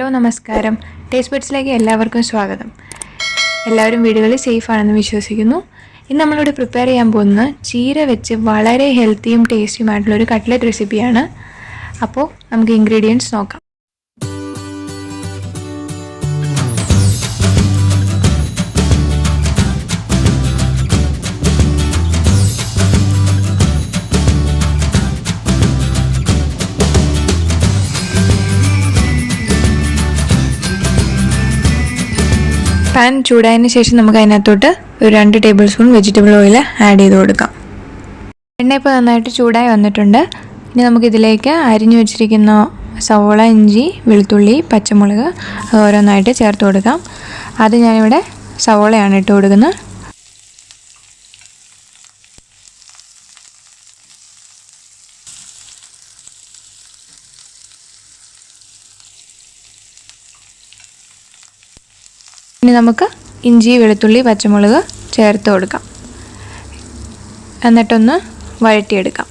Hello നമസ്കാരം. ടേസ്റ്റ്ബഡ്സിലേക്ക് എല്ലാവർക്കും സ്വാഗതം. എല്ലാവരും വീടുകളിൽ സേഫ് ആണെന്ന് വിശ്വസിക്കുന്നു. ഇന്ന് നമ്മളിവിടെ പ്രിപ്പയർ ചെയ്യാൻ പോകുന്നത് ചീര വെച്ച് വളരെ ഹെൽത്തിയും ടേസ്റ്റിയുമായിട്ടുള്ളൊരു കട്ട്ലറ്റ് റെസിപ്പിയാണ്. അപ്പോൾ നമുക്ക് ഇൻഗ്രീഡിയൻറ്റ്സ് നോക്കാം. പാൻ ചൂടായതിന് ശേഷം നമുക്ക് അതിനകത്തോട്ട് ഒരു 2 table spoon vegetable oil add ചെയ്ത് കൊടുക്കാം. എണ്ണ ഇപ്പോൾ നന്നായിട്ട് ചൂടായി വന്നിട്ടുണ്ട്. ഇനി നമുക്കിതിലേക്ക് അരിഞ്ഞു വെച്ചിരിക്കുന്ന സവോള, ഇഞ്ചി, വെളുത്തുള്ളി, പച്ചമുളക് ഓരോന്നായിട്ട് ചേർത്ത് കൊടുക്കാം. അത് ഞാനിവിടെ സവോളയാണ് ഇട്ട് കൊടുക്കുന്നത്. ഇനി നമുക്ക് ഇഞ്ചി, വെളുത്തുള്ളി, പച്ചമുളക് ചേർത്ത് കൊടുക്കാം. എന്നിട്ടൊന്ന് വഴറ്റിയെടുക്കാം.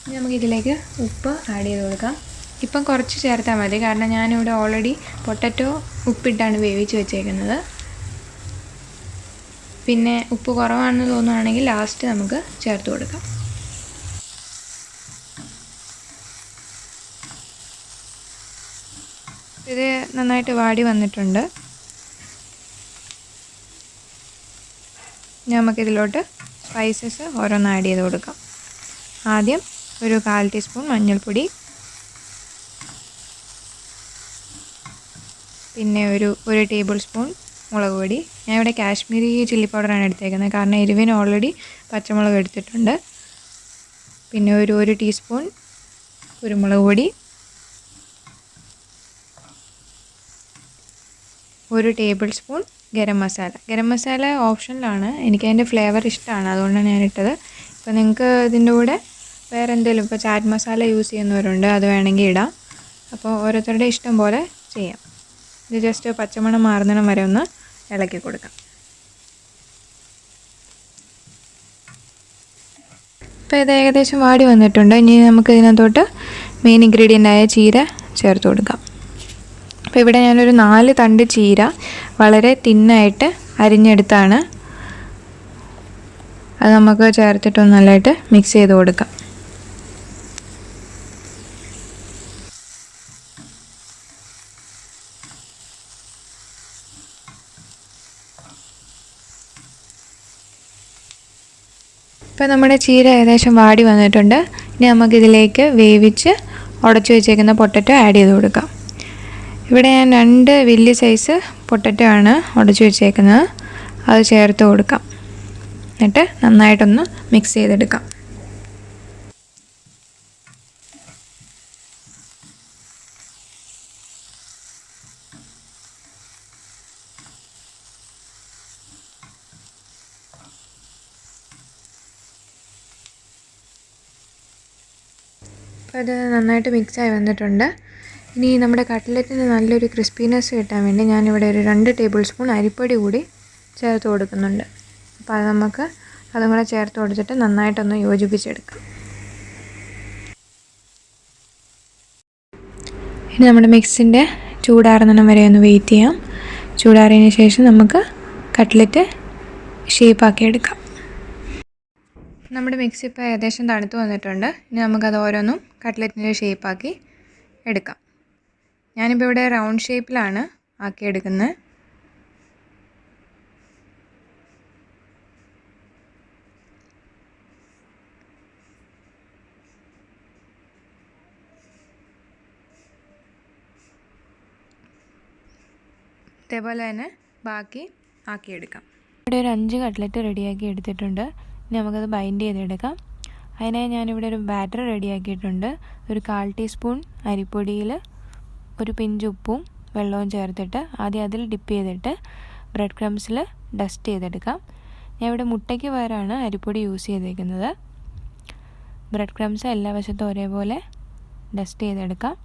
ഇനി നമുക്കിതിലേക്ക് ഉപ്പ് ആഡ് ചെയ്ത് കൊടുക്കാം. ഇപ്പം കുറച്ച് ചേർത്താൽ മതി, കാരണം ഞാനിവിടെ ഓൾറെഡി പൊട്ടറ്റോ ഉപ്പിട്ടാണ് വേവിച്ച് വെച്ചേക്കുന്നത്. പിന്നെ ഉപ്പ് കുറവാണെന്ന് തോന്നുകയാണെങ്കിൽ ലാസ്റ്റ് നമുക്ക് ചേർത്ത് കൊടുക്കാം. ഇത് നന്നായിട്ട് വാടി വന്നിട്ടുണ്ട്. നമുക്കിതിലോട്ട് സ്പൈസസ് ഓരോന്ന് ആഡ് ചെയ്ത് കൊടുക്കാം. ആദ്യം ഒരു 1/4 ടീസ്പൂൺ മഞ്ഞൾപ്പൊടി, പിന്നെ ഒരു ടേബിൾ സ്പൂൺ മുളക് പൊടി. ഞാൻ ഇവിടെ കാശ്മീരി ചില്ലി പൗഡറാണ് എടുത്തേക്കുന്നത്, കാരണം എരിവിന് ഓൾറെഡി പച്ചമുളക് എടുത്തിട്ടുണ്ട്. പിന്നെ ഒരു ടീസ്പൂൺ കുരുമുളക് പൊടി, 1 ടേബിൾ സ്പൂൺ ഗരം മസാല. ഗരം മസാല ഓപ്ഷനിലാണ്, എനിക്കതിൻ്റെ ഫ്ലേവർ ഇഷ്ടമാണ്, അതുകൊണ്ടാണ് ഞാനിട്ടത്. ഇപ്പോൾ നിങ്ങൾക്ക് ഇതിൻ്റെ കൂടെ വേറെ എന്തെങ്കിലും, ഇപ്പോൾ ചാറ്റ് മസാല യൂസ് ചെയ്യുന്നവരുണ്ട്, അത് വേണമെങ്കിൽ ഇടാം. അപ്പോൾ ഓരോരുത്തരുടെ ഇഷ്ടം പോലെ ചെയ്യാം. ഇത് ജസ്റ്റ് പച്ചമണം മാറുന്നിടം വരെ ഒന്ന് ഇളക്കി കൊടുക്കാം. ഇപ്പോൾ ഇത് ഏകദേശം വാടി വന്നിട്ടുണ്ട്. ഇനി നമുക്ക് ഇതിനകത്തോട്ട് മെയിൻ ഇൻഗ്രീഡിയൻ്റായ ചീര ചേർത്ത് കൊടുക്കാം. അപ്പോൾ ഇവിടെ ഞാനൊരു 4 തണ്ട് ചീര വളരെ തിന്നായിട്ട് അരിഞ്ഞെടുത്താണ്. അത് നമുക്ക് ചേർത്തിട്ടൊന്ന് നല്ലതായിട്ട് മിക്സ് ചെയ്ത് കൊടുക്കാം. ഇപ്പോൾ നമ്മുടെ ചീര ഏകദേശം വാടി വന്നിട്ടുണ്ട്. ഇനി നമുക്കിതിലേക്ക് വേവിച്ച് ഉടച്ച് വെച്ചേക്കുന്ന പൊട്ടറ്റോ ആഡ് ചെയ്ത് കൊടുക്കാം. ഇവിടെ ഞാൻ 2 വലിയ സൈസ് പൊട്ടറ്റോ ആണ് ഉടച്ച് വെച്ചേക്കുന്നത്. അത് ചേർത്ത് കൊടുക്കാം. എന്നിട്ട് നന്നായിട്ടൊന്ന് മിക്സ് ചെയ്തെടുക്കാം. അപ്പോൾ അത് നന്നായിട്ട് മിക്സായി വന്നിട്ടുണ്ട്. ഇനി നമ്മുടെ കട്ട്ലറ്റിന് നല്ലൊരു ക്രിസ്പിനെസ് കിട്ടാൻ വേണ്ടി ഞാനിവിടെ ഒരു 2 ടേബിൾ സ്പൂൺ അരിപ്പൊടി കൂടി ചേർത്ത് കൊടുക്കുന്നുണ്ട്. അപ്പോൾ അത് നമുക്ക് അതും കൂടെ ചേർത്ത് കൊടുത്തിട്ട് നന്നായിട്ടൊന്ന് യോജിപ്പിച്ചെടുക്കാം. ഇനി നമ്മുടെ മിക്സിൻ്റെ ചൂടാറുന്നിടം വരെ ഒന്ന് വെയിറ്റ് ചെയ്യാം. ചൂടാറിയതിന് ശേഷം നമുക്ക് കട്ട്ലറ്റ് ഷേപ്പാക്കി എടുക്കാം. നമ്മുടെ മിക്സി ഇപ്പോൾ ഏകദേശം തണുത്ത് വന്നിട്ടുണ്ട്. ഇനി നമുക്കത് ഓരോന്നും കട്ട്ലറ്റിൻ്റെ ഷേപ്പാക്കി എടുക്കാം. ഞാനിപ്പോൾ ഇവിടെ റൗണ്ട് ഷേപ്പിലാണ് ആക്കിയെടുക്കുന്നത്. ഇതേപോലെ തന്നെ ബാക്കി ആക്കിയെടുക്കാം. ഇവിടെ ഒരു 5 കട്ട്ലറ്റ് റെഡിയാക്കി എടുത്തിട്ടുണ്ട്. ഇനി നമുക്കത് ബൈൻഡ് ചെയ്തെടുക്കാം. അതിനായി ഞാനിവിടെ ഒരു ബാറ്റർ റെഡിയാക്കിയിട്ടുണ്ട്. ഒരു 1/4 ടീസ്പൂൺ അരിപ്പൊടിയിൽ ഒരു പിഞ്ച് ഉപ്പും വെള്ളവും ചേർത്തിട്ട് ആദ്യം അതിൽ ഡിപ്പ് ചെയ്തിട്ട് ബ്രെഡ് ക്രംസിൽ ഡസ്റ്റ് ചെയ്തെടുക്കാം. ഞാൻ ഇവിടെ മുട്ടയ്ക്ക് പകരമാണ് അരിപ്പൊടി യൂസ് ചെയ്തേക്കുന്നത്. ബ്രെഡ് ക്രംസ് എല്ലാ വശത്തും ഒരേപോലെ ഡസ്റ്റ് ചെയ്തെടുക്കാം.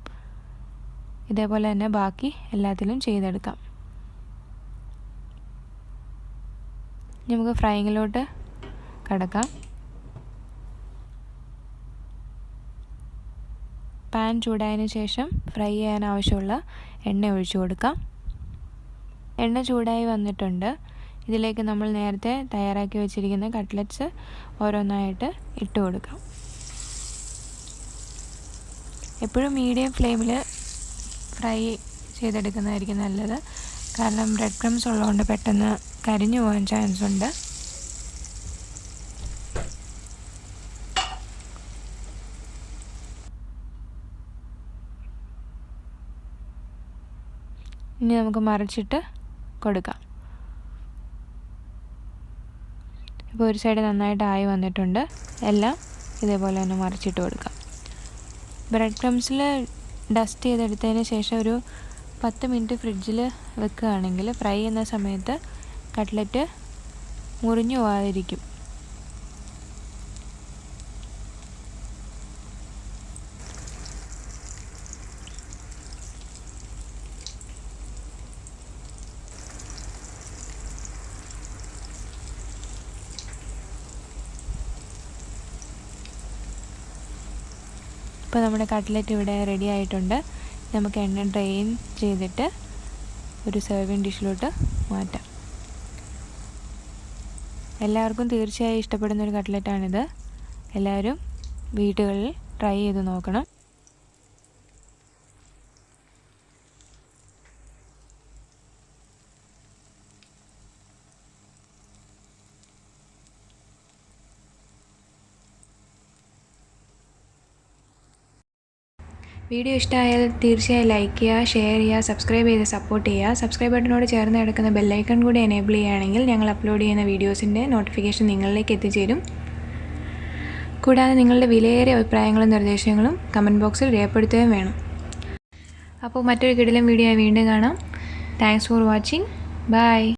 ഇതേപോലെ തന്നെ ബാക്കി എല്ലാത്തിലും ചെയ്തെടുക്കാം. നമുക്ക് ഫ്രൈയിങ്ങിലോട്ട് കടക്കാം. പാൻ ചൂടായതിന് ശേഷം ഫ്രൈ ചെയ്യാൻ ആവശ്യമുള്ള എണ്ണ ഒഴിച്ചു കൊടുക്കാം. എണ്ണ ചൂടായി വന്നിട്ടുണ്ട്. ഇതിലേക്ക് നമ്മൾ നേരത്തെ തയ്യാറാക്കി വെച്ചിരിക്കുന്ന കട്ട്ലറ്റ്സ് ഓരോന്നായിട്ട് ഇട്ട് കൊടുക്കാം. എപ്പോഴും മീഡിയം ഫ്ലെയിമിൽ ഫ്രൈ ചെയ്തെടുക്കുന്നതായിരിക്കും നല്ലത്. കാരണം ബ്രെഡ് ക്രംസ് ഉള്ളതുകൊണ്ട് പെട്ടെന്ന് കരിഞ്ഞു പോകാൻ ചാൻസ് ഉണ്ട്. ഇനി നമുക്ക് മറിച്ചിട്ട് കൊടുക്കാം. ഇപ്പോൾ ഒരു സൈഡ് നന്നായിട്ട് ആയി വന്നിട്ടുണ്ട്. എല്ലാം ഇതേപോലെ തന്നെ മറിച്ചിട്ട് കൊടുക്കാം. ബ്രെഡ് ക്രംസിൽ ഡസ്റ്റ് ചെയ്തെടുത്തതിന് ശേഷം ഒരു 10 മിനിറ്റ് ഫ്രിഡ്ജിൽ വെക്കുകയാണെങ്കിൽ ഫ്രൈ ചെയ്യുന്ന സമയത്ത് കട്ട്ലറ്റ് മുറിഞ്ഞു പോകാതിരിക്കും. ഇപ്പോൾ നമ്മുടെ കട്ട്ലറ്റ് ഇവിടെ റെഡി ആയിട്ടുണ്ട്. നമുക്ക് എണ്ണ ഡ്രെയിൻ ചെയ്തിട്ട് ഒരു സെർവിങ് ഡിഷിലോട്ട് മാറ്റാം. എല്ലാവർക്കും തീർച്ചയായും ഇഷ്ടപ്പെടുന്നൊരു കട്ട്ലറ്റാണിത്. എല്ലാവരും വീടുകളിൽ ട്രൈ ചെയ്ത് നോക്കണം. വീഡിയോ ഇഷ്ടമായാൽ തീർച്ചയായും ലൈക്ക് ചെയ്യുക, ഷെയർ ചെയ്യുക, സബ്സ്ക്രൈബ് ചെയ്ത് സപ്പോർട്ട് ചെയ്യുക. സബ്സ്ക്രൈബ് ബട്ടനോട് ചേർന്ന് കിടക്കുന്ന ബെല്ലൈക്കൺ കൂടി എനേബിൾ ചെയ്യുകയാണെങ്കിൽ ഞങ്ങൾ അപ്ലോഡ് ചെയ്യുന്ന വീഡിയോസിൻ്റെ നോട്ടിഫിക്കേഷൻ നിങ്ങളിലേക്ക് എത്തിച്ചേരും. കൂടാതെ നിങ്ങളുടെ വിലയേറിയ അഭിപ്രായങ്ങളും നിർദ്ദേശങ്ങളും കമൻറ്റ് ബോക്സിൽ രേഖപ്പെടുത്തുകയും വേണം. അപ്പോൾ മറ്റൊരു കിടിലൻ വീഡിയോ വീണ്ടും കാണാം. Thanks for watching. ബൈ.